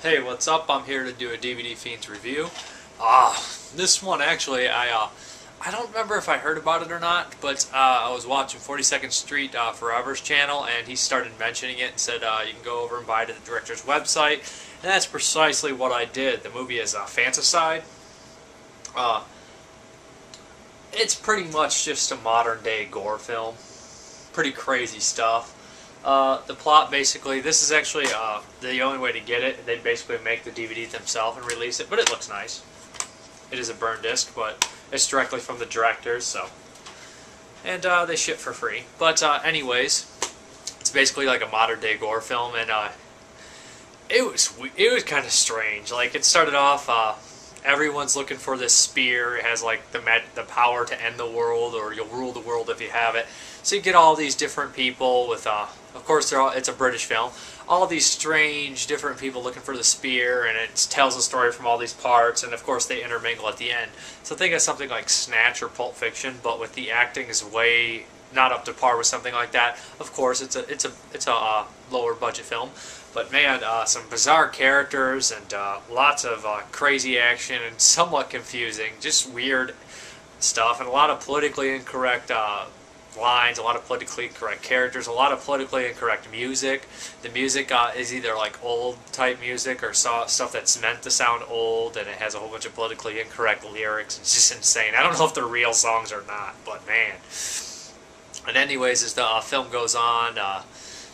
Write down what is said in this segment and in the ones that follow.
Hey, what's up? I'm here to do a DVD Fiends review. This one actually, I don't remember if I heard about it or not, but I was watching 42nd Street Forever's channel, and he started mentioning it and said you can go over and buy it at the director's website, and that's precisely what I did. The movie is Fantacide. It's pretty much just a modern-day gore film. Pretty crazy stuff. The plot basically, this is actually the only way to get it. They basically make the DVD themselves and release it, but it looks nice. It is a burn disc, but it's directly from the directors, so. And they ship for free. But anyways, it's basically like a modern day gore film, and it was kind of strange. Like, it started off, everyone's looking for this spear. It has like the power to end the world, or you'll rule the world if you have it. So you get all these different people with, of course, it's a British film. All these strange, different people looking for the spear, and it tells a story from all these parts, and of course they intermingle at the end. So think of something like Snatch or Pulp Fiction, but with the acting is way not up to par with something like that. Of course, it's a lower budget film, but man, some bizarre characters and lots of crazy action and somewhat confusing, just weird stuff, and a lot of politically incorrect lines, a lot of politically incorrect characters, a lot of politically incorrect music. The music is either like old type music or stuff that's meant to sound old, and it has a whole bunch of politically incorrect lyrics. It's just insane. I don't know if they're real songs or not, but man. And anyways, as the film goes on,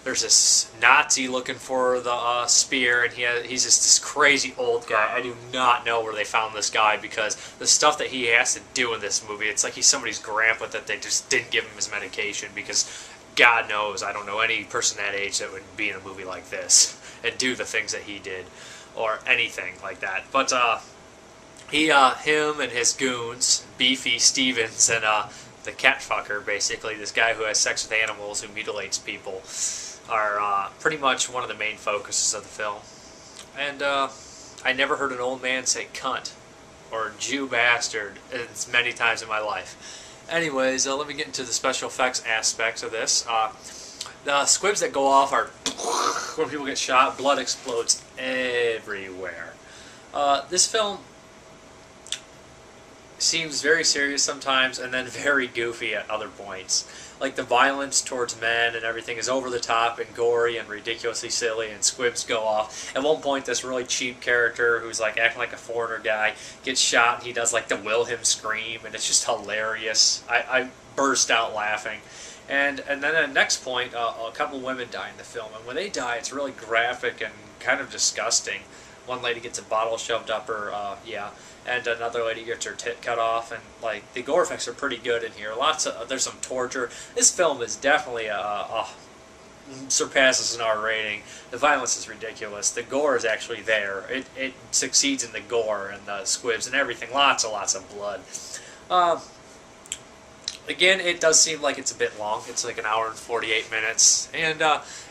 there's this Nazi looking for the spear, and he's just this crazy old guy. I do not know where they found this guy, because the stuff that he has to do in this movie, it's like he's somebody's grandpa that they just didn't give him his medication, because God knows I don't know any person that age that would be in a movie like this and do the things that he did or anything like that. But him and his goons, Beefy Stevens and the cat fucker, basically, this guy who has sex with animals, who mutilates people, are pretty much one of the main focuses of the film. And I never heard an old man say cunt or Jew bastard as many times in my life. Anyways, let me get into the special effects aspects of this. The squibs that go off are when people get shot, blood explodes everywhere. This film seems very serious sometimes, and then very goofy at other points. Like, the violence towards men and everything is over the top and gory and ridiculously silly, and squibs go off. At one point, this really cheap character who's like acting like a foreigner guy gets shot, and he does like the Wilhelm scream, and it's just hilarious. I burst out laughing. And then at the next point, a couple women die in the film, and when they die, it's really graphic and kind of disgusting. One lady gets a bottle shoved up her, and another lady gets her tit cut off, and like the gore effects are pretty good in here. There's some torture. This film is definitely surpasses an R rating. The violence is ridiculous. The gore is actually there. It succeeds in the gore and the squibs and everything. Lots and lots of blood. Again, it does seem like it's a bit long. It's like an hour and 48 minutes. And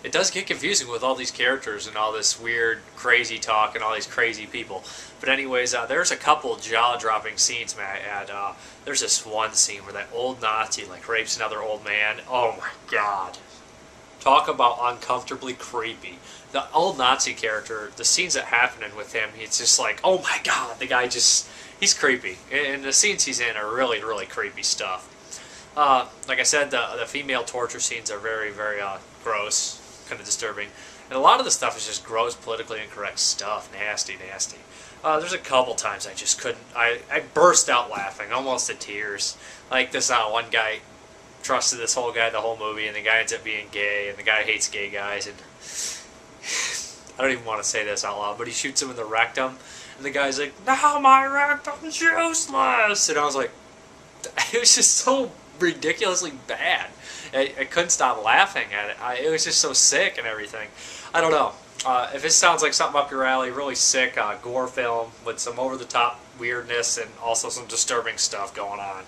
it does get confusing with all these characters and all this weird, crazy talk and all these crazy people. But anyways, there's a couple jaw-dropping scenes, may I add. There's this one scene where that old Nazi like rapes another old man. Oh my God. Talk about uncomfortably creepy. The old Nazi character, the scenes that happen with him, it's just like, oh my God, the guy just, he's creepy. And the scenes he's in are really, really creepy stuff. Like I said, the female torture scenes are very, very gross, kind of disturbing. And a lot of the stuff is just gross, politically incorrect stuff. Nasty, nasty. There's a couple times I just couldn't, I burst out laughing, almost to tears. Like this one guy trusted this whole guy the whole movie, and the guy ends up being gay, and the guy hates gay guys, and I don't even want to say this out loud, but he shoots him in the rectum, and the guy's like, "Now my rectum's useless!" And I was like, it was just so ridiculously bad. I couldn't stop laughing at it. It was just so sick and everything. I don't know. If this sounds like something up your alley, really sick gore film with some over-the-top weirdness and also some disturbing stuff going on.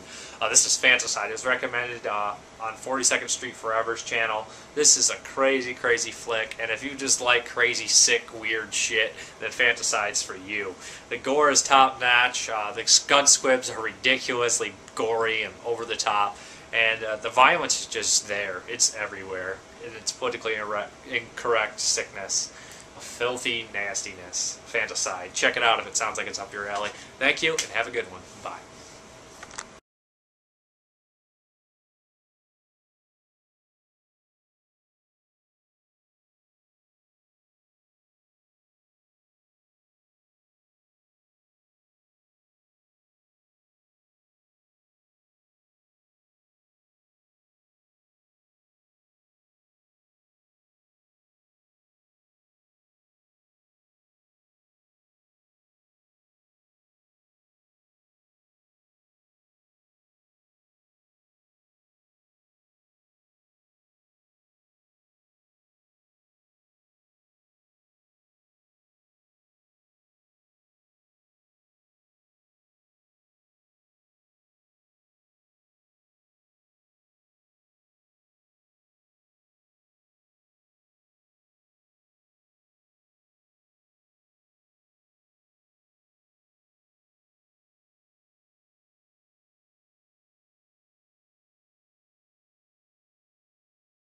This is Fantacide. It was recommended on 42nd Street Forever's channel. This is a crazy, crazy flick, and if you just like crazy, sick, weird shit, then Fantaside's for you. The gore is top-notch. The gun squibs are ridiculously gory and over-the-top, and the violence is just there. It's everywhere, and it's politically incorrect sickness. filthy nastiness. Fantacide. Check it out if it sounds like it's up your alley. Thank you, and have a good one. Bye.